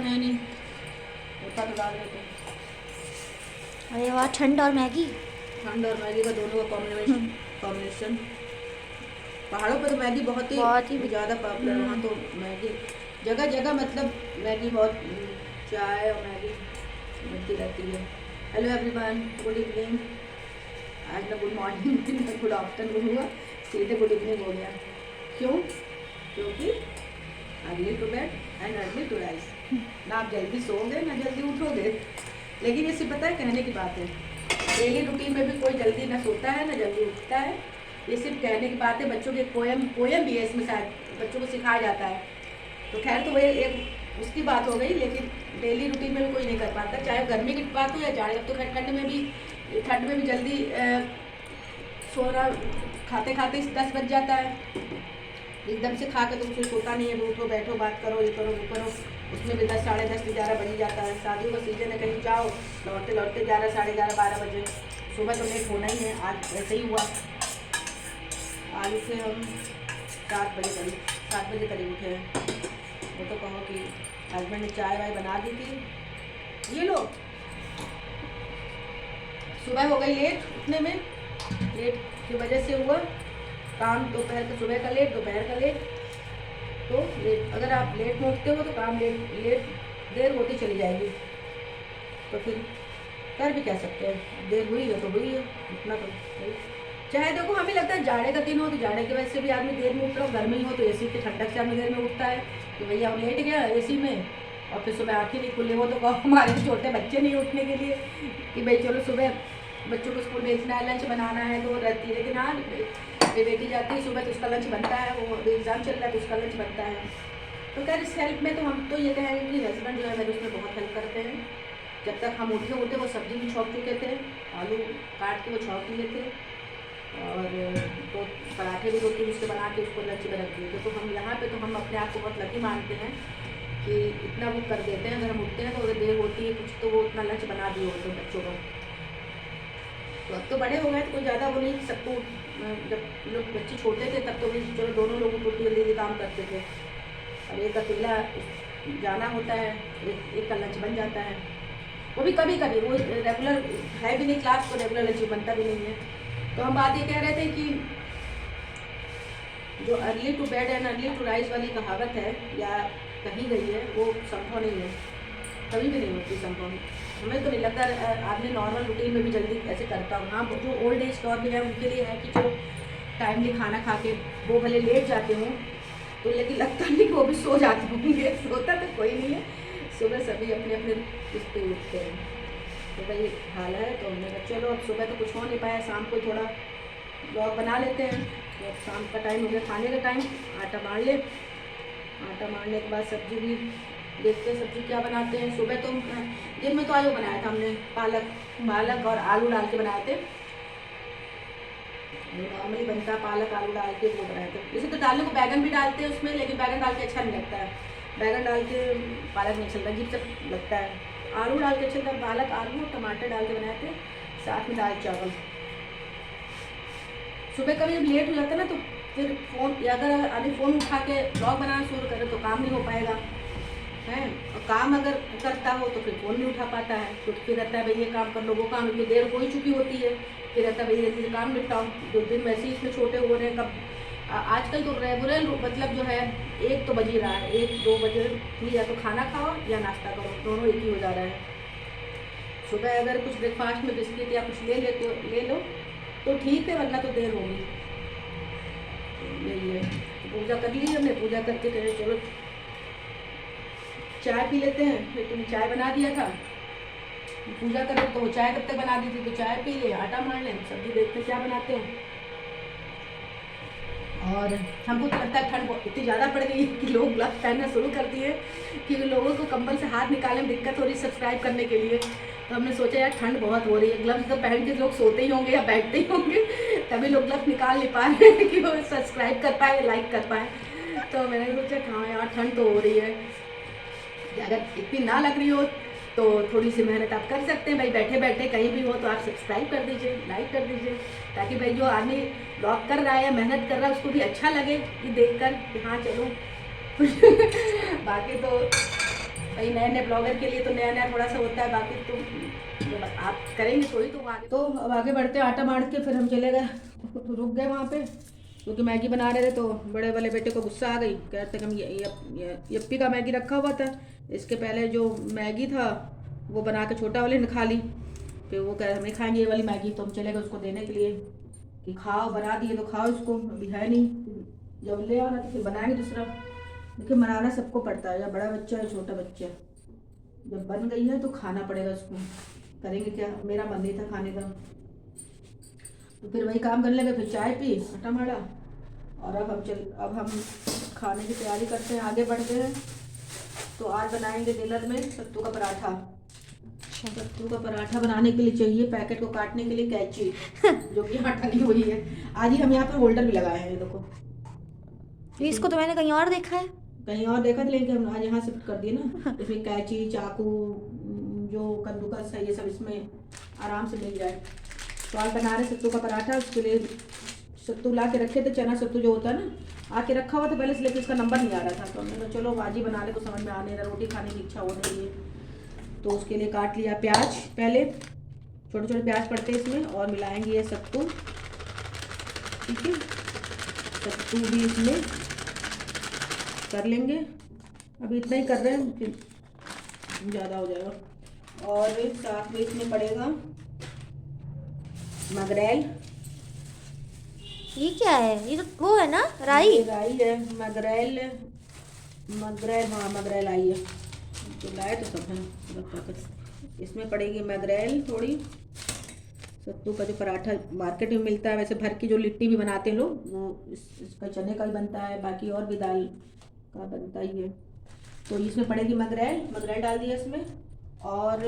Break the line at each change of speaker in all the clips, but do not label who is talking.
है नहीं, होता तो डाल देते।
अरे वाह, ठंड और मैगी।
ठंड और मैगी का दोनों का कॉम्बिनेशन। पहाड़ों पर तो मैगी बहुत ही ज़्यादा पॉपुलर, वहाँ तो मैगी जगह जगह, मतलब मैगी बहुत, चाय और मैगी मिलती रहती है। Hello everyone, good evening. आज ना गुड मॉर्निंग गुड आफ्टरनून हुआ, सीधे गुड इवनिंग हो गया। क्यों? क्योंकि early to bed and early to rise. ना आप जल्दी सोओगे ना जल्दी उठोगे, लेकिन ये सिर्फ पता है कहने की बात है। डेली रूटीन में भी कोई जल्दी ना सोता है ना जल्दी उठता है, ये सिर्फ कहने की बात है। बच्चों के पोयम भी है इसमें, शायद बच्चों को सिखाया जाता है। तो खैर, तो वही एक उसकी बात हो गई, लेकिन डेली रूटीन में भी कोई नहीं कर पाता, चाहे गर्मी की बात हो या जाड़े। अब तो खैर ठंड में भी जल्दी सो रहा, खाते खाते 10 बज जाता है। एकदम से खा के तो कुछ सोता नहीं है, उठो बैठो बात करो, ये करो वो करो, उसमें भी 10 साढ़े 10 11 बज जाता है। शादियों का सीजन है, कहीं जाओ लौटते लौटते 11 साढ़े 11 12 बजे। सुबह तो लेट होना ही है, आज ऐसे ही हुआ। आज उठे हम 7 बजे करीब उठे हैं। वो तो कहो कि हस्बैंड ने चाय वाय बना दी थी। ये लो, सुबह हो गई लेट उठने में, लेट की वजह से हुआ काम, दोपहर का सुबह का लेट, दोपहर का लेट, तो लेट। अगर आप लेट में उठते हो तो काम लेट देर होती चली जाएगी, तो फिर कर भी कह सकते हैं, देर हुई है तो हुई है, उठना तो चाहे। देखो, हमें लगता है जाड़े का दिन हो तो जाड़े की वजह से भी आदमी देर में उठ रहा हो, गर्मी हो तो एसी की ठंडक से आदमी देर में उठता है कि भैया हम लेट गया एसी में, और फिर सुबह आँखें नहीं खुले हो तो कहो हमारे छोटे बच्चे नहीं उठने के लिए कि भाई चलो सुबह बच्चों को स्कूल भेजना है, लंच बनाना है, तो रहती है। लेकिन हाँ, मेरी बेटी जाती है सुबह तो उसका लंच बनता है, वो एग्ज़ाम चल रहा है तो उसका लंच बनता है। तो खैर, इस हेल्प में तो हम तो ये कहेंगे कि हस्बैंड जो है मेरे उसमें बहुत हेल्प करते हैं। जब तक हम उठे वो सब्ज़ी भी छौंक चुके थे, आलू काट के वो छौंक लिए थे, और तो पराठे भी 2-3 उसके बना के उसको लंच में रख दिए थे। तो हम यहाँ पे तो हम अपने आप को बहुत लकी मानते हैं कि इतना वो कर देते हैं। अगर हम उठते हैं तो अगर देर होती है कुछ तो वो उतना लंच बना दिए होते हैं बच्चों का। तो अब तो बड़े हो गए तो कोई ज़्यादा वो नहीं, सबको जब लोग बच्चे छोटे थे तब तो भी चलो दोनों लोगों को जल्दी काम करते थे। अब एक अकेला जाना होता है, एक का लंच बन जाता है, वो भी कभी कभी, वो रेगुलर है भी नहीं क्लास, तो रेगुलर लंच बनता भी नहीं है। तो हम बात ये कह रहे थे कि जो early to bed and early to rise वाली कहावत है या कही गई है, वो संभव नहीं है, कभी भी नहीं होती संभव। हमें तो नहीं लगता आदमी नॉर्मल रूटीन में भी जल्दी ऐसे करता हूँ। हाँ, जो ओल्ड एज का भी है उनके लिए है कि जो टाइमली खाना खा के वो भले लेट जाते हों, तो लेकिन लगता नहीं कि वो भी सो जाते होंगे। सोता तो कोई नहीं है, सुबह सभी अपने अपने उस पर उठते हैं। तो भाई हाल है, तो हमने कहा चलो अब सुबह तो कुछ हो नहीं पाया, शाम को थोड़ा ब्लॉग बना लेते हैं। तो अब शाम का टाइम हो गया, खाने का टाइम, आटा मार ले। आटा मारने के बाद सब्जी भी देखते हैं सब्जी क्या बनाते हैं। सुबह तो दिन में तो आज वो बनाया था हमने, पालक और आलू डाल के बनाए थे। नॉर्मली बनता है पालक आलू डाल के, वो बनाए थे। जैसे तो डालने को बैगन भी डालते हैं उसमें, लेकिन बैगन डाल के अच्छा नहीं लगता है, बैगन डाल के पालक नहीं चलता, अजीब सा लगता है। आलू डाल के चलता है, पालक आलू और टमाटर डाल के बनाए थे, साथ में दाल चावल। सुबह कभी जब लेट हो जाता है ना, तो फिर फ़ोन, या अगर आदमी फ़ोन उठा के ब्लॉग बनाना शुरू करे तो काम नहीं हो पाएगा है। और काम अगर करता हो तो फिर फ़ोन नहीं उठा पाता है, तो फिर रहता है भाई ये काम कर लो, वो काम, तो देर हो ही चुकी होती है, फिर रहता है भाई जल्दी से काम निपटाओ। 2 दिन वैसे ही इसमें छोटे हो रहे हैं। कब आजकल तो रेगुलर मतलब जो है 1 तो बज ही रहा है, 1-2 बजे ही, या तो खाना खाओ या नाश्ता करो, दोनों एक ही हो जा रहा है। सुबह अगर कुछ ब्रेकफास्ट में बिस्किट या कुछ ले लो तो ठीक है, वरना तो देर होगी। यही है, पूजा कर ली हमने, पूजा करके कहे चलो चाय पी लेते हैं। फिर तुमने चाय बना दिया था, पूजा करें तो चाय कब तक बना दी थी, तो चाय पी ले, आटा मार लें, सब्जी देखते हैं क्या बनाते हैं। और हमको तो लगता है ठंड इतनी ज़्यादा पड़ गई है कि लोग ग्लव्स पहनना शुरू कर दिए, कि लोगों को कंबल से हाथ निकालने में दिक्कत हो रही सब्सक्राइब करने के लिए। तो हमने सोचा यार ठंड बहुत हो रही है, ग्लव्स तो पहन के लोग सोते ही होंगे या बैठते ही होंगे, तभी लोग ग्लव्स निकाल नहीं पा रहे हैं कि वो सब्सक्राइब कर पाए, लाइक कर पाए। तो मैंने सोचा हाँ यार ठंड तो हो रही है, अगर इतनी ना लग रही हो तो थोड़ी सी मेहनत आप कर सकते हैं भाई, बैठे बैठे कहीं भी हो तो आप सब्सक्राइब कर दीजिए, लाइक कर दीजिए, ताकि भाई जो आदमी ब्लॉग कर रहा है या मेहनत कर रहा है उसको भी अच्छा लगे कि देखकर कि हाँ चलो बाकी तो भाई नए नए ब्लॉगर के लिए तो नया नया थोड़ा सा होता है, बाकी तो जब आप करेंगे तो ही तो आगे। तो अब आगे बढ़ते हैं, आटा मार के फिर हम चले गए, रुक गए वहाँ पे क्योंकि मैगी बना रहे थे। तो बड़े वाले बेटे को गुस्सा आ गई, कहते कि हम यप्पी का मैगी रखा हुआ था, इसके पहले जो मैगी था वो बना के छोटा वाले ने खा ली, फिर वो कह रहे हमें खाएंगे ये वाली मैगी। तो हम चले गए उसको देने के लिए कि खाओ, बना दिए तो खाओ इसको, अभी है नहीं, जब ले आना तो फिर बनाएंगे दूसरा। देखिए बनाना सबको पड़ता है, या बड़ा बच्चा है छोटा बच्चा, जब बन गई है तो खाना पड़ेगा उसको, करेंगे क्या। मेरा मन नहीं था खाने का, तो फिर वही काम करने लगे, फिर चाय पी, आटा मारा, और अब हम खाने की तैयारी करते हैं, आगे बढ़ते हैं। तो आज बनाएंगे डिनर में सत्तू का पराठा। सत्तू का पराठा बनाने के लिए चाहिए पैकेट को काटने के लिए कैंची जो कि यहाँ टंगी हुई है। आज ही हम यहाँ पर होल्डर भी लगाए हैं, ये देखो।
इसको तो मैंने कहीं और देखा है,
कहीं और देखा था, लेकिन हम आज यहाँ शिफ्ट कर दिए ना, इसमें कैंची, चाकू, जो कद्दूकस है, ये सब इसमें आराम से मिल जाए। तो आज बना रहे सत्तू का पराठा। उसके लिए सत्तू ला के रखे थे, चना सत्तू जो होता है ना, आके रखा हुआ था पहले से, लेकिन इसका नंबर नहीं आ रहा था, तो हमने कहा चलो आज ही बना ले, तो समझ में आने रहा, रोटी खाने की इच्छा हो रही है। तो उसके लिए काट लिया प्याज, पहले छोटे छोटे प्याज पड़ते हैं इसमें, और मिलाएंगे ये सत्तू, ठीक है, सत्तू भी इसमें कर लेंगे। अभी इतना ही कर रहे हैं, फिर ज़्यादा हो जाएगा। और साथ में इसमें पड़ेगा मगरेल।
ये क्या है? ये तो वो है ना, राई?
राई है, मगरेल, हाँ मगरेल आई है, तो लाए तो सब हैं। इसमें पड़ेगी मगरेल थोड़ी, सत्तू का जो पराठा मार्केट में मिलता है, वैसे भर की जो लिट्टी भी बनाते हैं लोग, वो इसका चने का भी बनता है, बाकी और भी दाल का बनता ही है। तो इसमें पड़ेगी मगरेल डाल दिया इसमें, और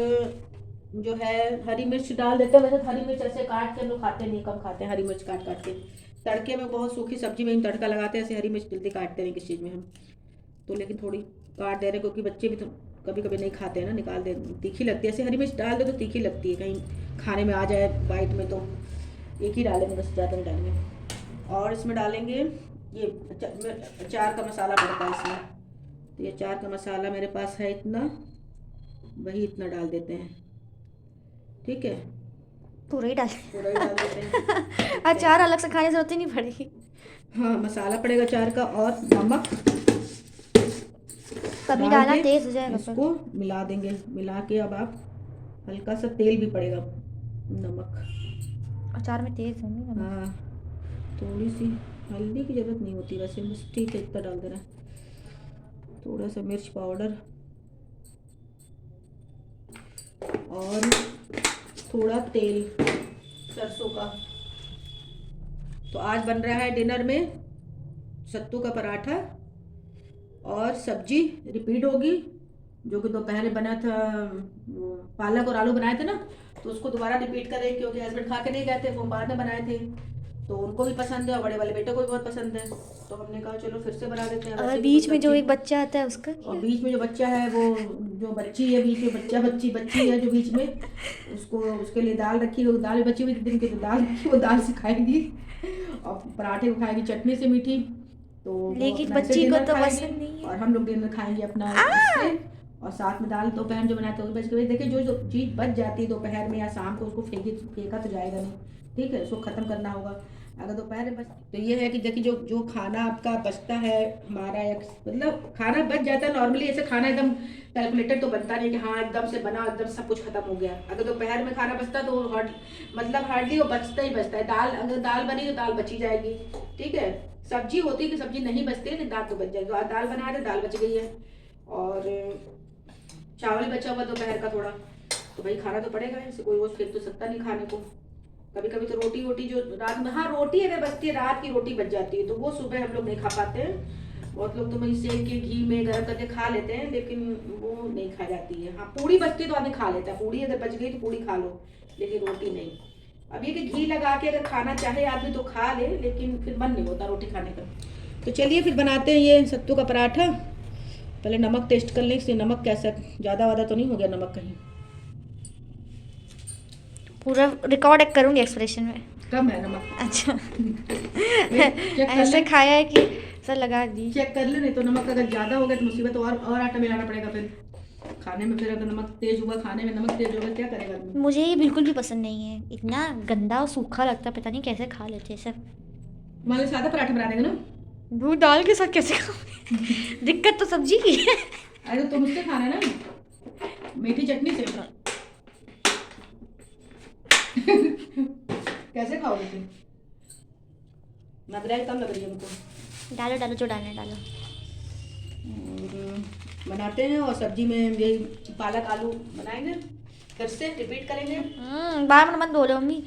जो है हरी मिर्च डाल देते हैं। वैसे हरी मिर्च ऐसे काट के हम लोग खाते नहीं, कम खाते हैं हरी मिर्च काट के। तड़के में बहुत सूखी सब्जी में हम तड़का लगाते हैं, ऐसे हरी मिर्च जल्दी काटते नहीं किस चीज़ में हम, तो लेकिन थोड़ी काट दे रहे क्योंकि बच्चे भी तो कभी कभी नहीं खाते हैं ना, निकाल दे, तीखी लगती है। ऐसे हरी मिर्च डाल दे तो तीखी लगती है, कहीं खाने में आ जाए बाइट में, तो एक ही डालेंगे बस, ज़्यादा नहीं डालेंगे। और इसमें डालेंगे ये अचार का मसाला पड़ता है इसमें, तो ये अचार का मसाला मेरे पास है इतना, वही इतना डाल देते हैं, ठीक है,
पूरा ही डाल
देते हैं।
अचार अलग से खाने की जरूरत ही नहीं पड़ेगी।
हाँ मसाला पड़ेगा अचार का, और नमक
कभी डालना तेज हो जाएगा,
इसको मिला देंगे। मिला के अब आप हल्का सा तेल भी पड़ेगा, नमक
अचार में तेज होंगे नमक।
हाँ, थोड़ी सी हल्दी की जरूरत नहीं होती वैसे, बस ठीक है, इतना डाल देना। थोड़ा सा मिर्च पाउडर, और थोड़ा तेल सरसों का। तो आज बन रहा है डिनर में सत्तू का पराठा, और सब्जी रिपीट होगी, जो कि दोपहर में बना था, पालक और आलू बनाए थे ना, तो उसको दोबारा रिपीट करें क्योंकि हस्बैंड खा के नहीं गए थे, वो बाद में बनाए थे, तो उनको भी पसंद है और बड़े वाले बेटे को भी बहुत पसंद है, तो हमने कहा चलो फिर से बना देते हैं।
और बीच में जो एक बच्चा आता है उसका,
और बीच में जो बच्चा है, वो जो बच्ची है बीच में, बच्ची है जो बीच में, उसको उसके लिए दाल रखी, वो दाल बची हुई दिन की, तो दाल रखी, वो दाल से खाएगी, और पराठे को खाएगी चटनी से मीठी, तो
लेकिन बच्ची को तो पसंद नहीं है।
और हम लोग डिनर खाएंगे अपना इससे, और साथ में दाल दोपहर जो बनाते हैं बच के। देखिए जो चीज़ बच जाती है दोपहर में या शाम को, उसको फेंका तो जाएगा नहीं, ठीक है, उसको ख़त्म करना होगा। अगर दोपहर में बच, तो ये है कि देखिए जो खाना आपका बचता है हमारा, मतलब खाना बच जाता है नॉर्मली, ऐसे खाना एकदम कैलकुलेटेड तो बनता नहीं कि हाँ एकदम से बना, एकदम सब कुछ खत्म हो गया। अगर दोपहर में खाना बचता तो मतलब हार्डली वो बचता ही बचता है। दाल, अगर दाल बनी तो दाल बची जाएगी, ठीक है। सब्जी होती है कि सब्जी नहीं बचती है, दाल तो बच जाएगी। तो आज दाल बना रहे, दाल बच गई है, और चावल बचा हुआ दोपहर का थोड़ा, तो भाई खाना तो पड़ेगा, ऐसे कोई रोज फेंक तो सकता नहीं खाने को। कभी कभी तो रोटी जो रात में, हाँ रोटी अगर बचती है, रात की रोटी बच जाती है, तो वो सुबह हम लोग नहीं खा पाते हैं। बहुत लोग तो वही सेक के घी में गर्म करके खा लेते हैं, लेकिन वो नहीं खा जाती है। हाँ पूड़ी बचती है तो आदमी खा लेता है, पूड़ी अगर बच गई तो पूड़ी खा लो, लेकिन रोटी नहीं। अब ये कि घी लगा के अगर खाना चाहे आदमी तो खा ले, लेकिन फिर मन नहीं होता रोटी खाने का। तो चलिए फिर बनाते हैं ये सत्तू का पराठा। पहले नमक टेस्ट कर लें, इससे नमक कैसा, ज़्यादा वादा तो नहीं हो गया नमक कहीं?
पूरा रिकॉर्ड करूँगी एक्सप्रेशन में।
कम है नमक।
अच्छा ऐसे खाया है कि सर लगा दी।
चेक कर ले, नहीं तो नमक अगर ज़्यादा हो गया तो मुसीबत, और आटा मिलाना पड़ेगा फिर। खाने में फिर अगर नमक तेज हुआ, खाने में नमक तेज होगा, क्या करेगा आदमी?
मुझे ये बिल्कुल भी पसंद नहीं है, इतना गंदा और सूखा लगता है, पता नहीं कैसे खा लेते हैं सब।
मान सादा पराठे बना देंगे ना,
वो दाल के साथ कैसे खाओगे? दिक्कत तो सब्जी की है।
अरे तो तुम उससे खाना ना, मीठी चटनी से। कैसे खाओगे तुम? नजरें कम लग रही है हमको।
डालो डालो, जो डालना है डालो।
और बनाते हैं, और सब्जी में यही पालक आलू बनाएंगे, फिर से रिपीट करेंगे।
बार बार मत बोलो मम्मी,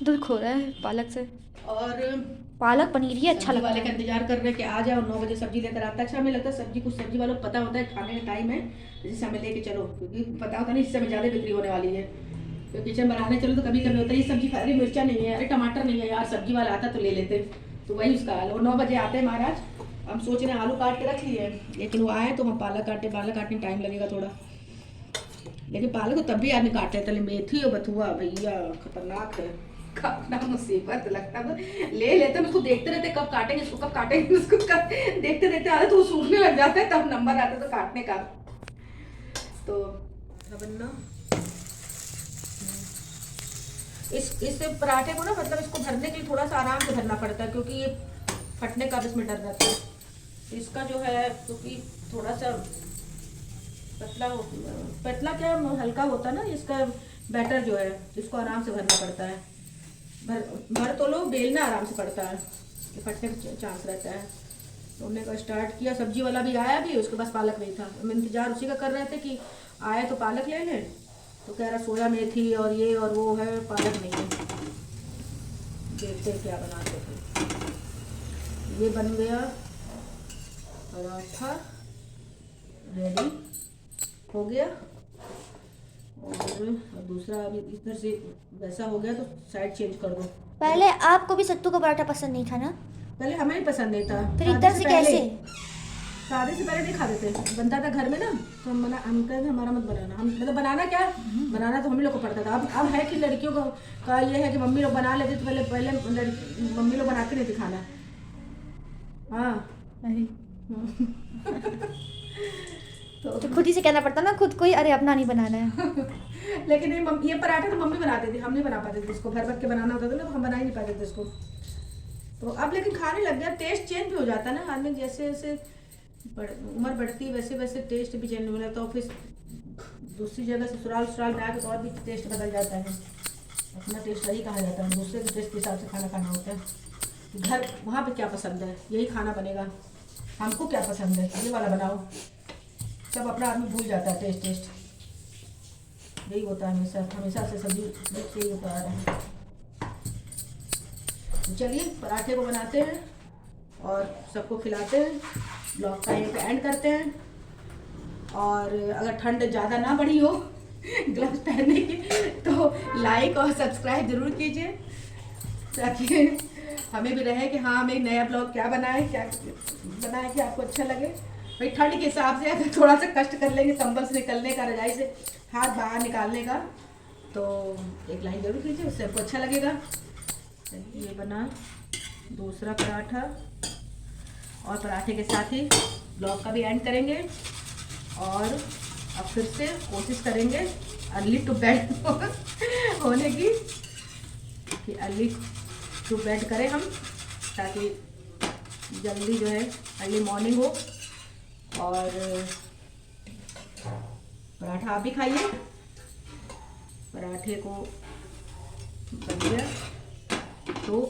दुख हो रहा है पालक से।
और
पालक पनीर ही अच्छा
सब्जी
लगता
वाले का
है।
इंतजार कर रहे हैं कि आ जाए और 9 बजे सब्जी लेकर आता है। अच्छा हमें लगता है सब्जी, कुछ सब्जी वालों को पता होता है खाने का टाइम है, जिससे हमें लेके चलो, क्योंकि पता होता नहीं इससे हमें ज़्यादा बिक्री होने वाली है। तो किचन बनाने चलो तो कभी कभी होता है ये सब्जी, अरे मिर्चा नहीं है, अरे टमाटर नहीं है यार, सब्जी वाला आता तो ले लेते। तो वही उसका हाल। और 9 बजे आते हैं महाराज। हम सोच रहे हैं आलू काट के रख लिए, लेकिन वो आए तो हम पालक काटने टाइम लगेगा थोड़ा। लेकिन पालक तो तब भी आदमी काट लेता है, मेथी और बथुआ भैया खतरनाक है, काटना मुसीबत लगता तो ले लेते हैं। उसको देखते रहते कब काटेंगे इसको, कब काटेंगे उसको, कब देखते देखते आते तो वो सूखने लग जाता है, तब नंबर आता है तो काटने का। तो बनना इस पराठे को ना, मतलब इसको भरने के लिए थोड़ा सा आराम से भरना पड़ता है, क्योंकि ये फटने का इसमें डर रहता है। इसका जो है, क्योंकि थोड़ा सा पतला क्या हल्का होता है ना इसका बैटर जो है, इसको आराम से भरना पड़ता है। भर तो लो, बेलना आराम से पड़ता है, कि फटने का चांस रहता है। तो हमने का स्टार्ट किया, सब्जी वाला भी आया भी, उसके पास पालक नहीं था। हम इंतजार उसी का कर रहे थे कि आए तो पालक ले लें, तो कह रहा सोया मेथी और ये और वो है, पालक नहीं है। देखते हैं क्या बनाते थे। ये बन गया पराठा, रेडी हो गया। और दूसरा अभी इधर से वैसा हो गया, तो साइड चेंज कर दो।
पहले आपको भी सत्तू का पराठा पसंद नहीं था ना?
पहले हमें ही पसंद नहीं था,
फिर इधर से कैसे?
शादी से पहले नहीं खाते थे, बनता था घर में ना, तो हम कहते हमारा मत बनाना। हम मतलब बनाना क्या, बनाना तो हम ही लोग को पड़ता था। अब है कि लड़कियों का ये है कि मम्मी लोग बना लेते, तो पहले मम्मी लोग बना के नहीं दिखाना। हाँ
तो खुद ही से कहना पड़ता ना खुद को ही, अरे अपना नहीं बनाना है।
लेकिन ये पराठा तो मम्मी बनाती थी, हम नहीं बना पाते थे इसको। भर भर के बनाना होता था ना, तो हम बना ही नहीं पाते थे इसको। तो अब लेकिन खाने लग गया, टेस्ट चेंज भी हो जाता है ना आदमी, जैसे जैसे उम्र बढ़ती है वैसे वैसे टेस्ट भी चेंज हो जाता है। फिर दूसरी जगह ससुराल में आके तो और भी टेस्ट बदल जाता है। अपना टेस्ट वही कहा जाता है, दूसरे के टेस्ट के हिसाब से खाना खाना होता है। घर वहाँ पे क्या पसंद है यही खाना बनेगा, हमको क्या पसंद है ये वाला बनाओ, सब अपना आदमी भूल जाता है। टेस्ट यही होता है हमेशा से सब्जी यही होता आ रहा है। चलिए पराठे को बनाते हैं और सबको खिलाते हैं, ब्लॉग का यहीं पे एंड करते हैं। और अगर ठंड ज़्यादा ना बढ़ी हो ग्लव्स पहनने की, तो लाइक और सब्सक्राइब जरूर कीजिए, ताकि हमें भी रहे कि हाँ हम एक नया ब्लॉग क्या बनाए कि आपको अच्छा लगे। भाई ठंड के हिसाब से अगर थोड़ा सा कष्ट कर लेंगे कंबल से निकलने का, रजाई से हाथ बाहर निकालने का, तो एक लाइन जरूर कीजिए, उससे आपको अच्छा लगेगा। ये बना दूसरा पराठा, और पराठे के साथ ही ब्लॉग का भी एंड करेंगे। और अब फिर से कोशिश करेंगे अर्ली टू बेड होने की, कि अर्ली टू बेड करें हम, ताकि जल्दी जो है अर्ली मॉर्निंग हो। और पराठा आप भी खाइए, पराठे को बन गया तो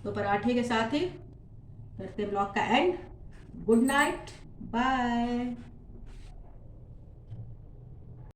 पराठे के साथ ही करते ब्लॉग का एंड। Good night, bye.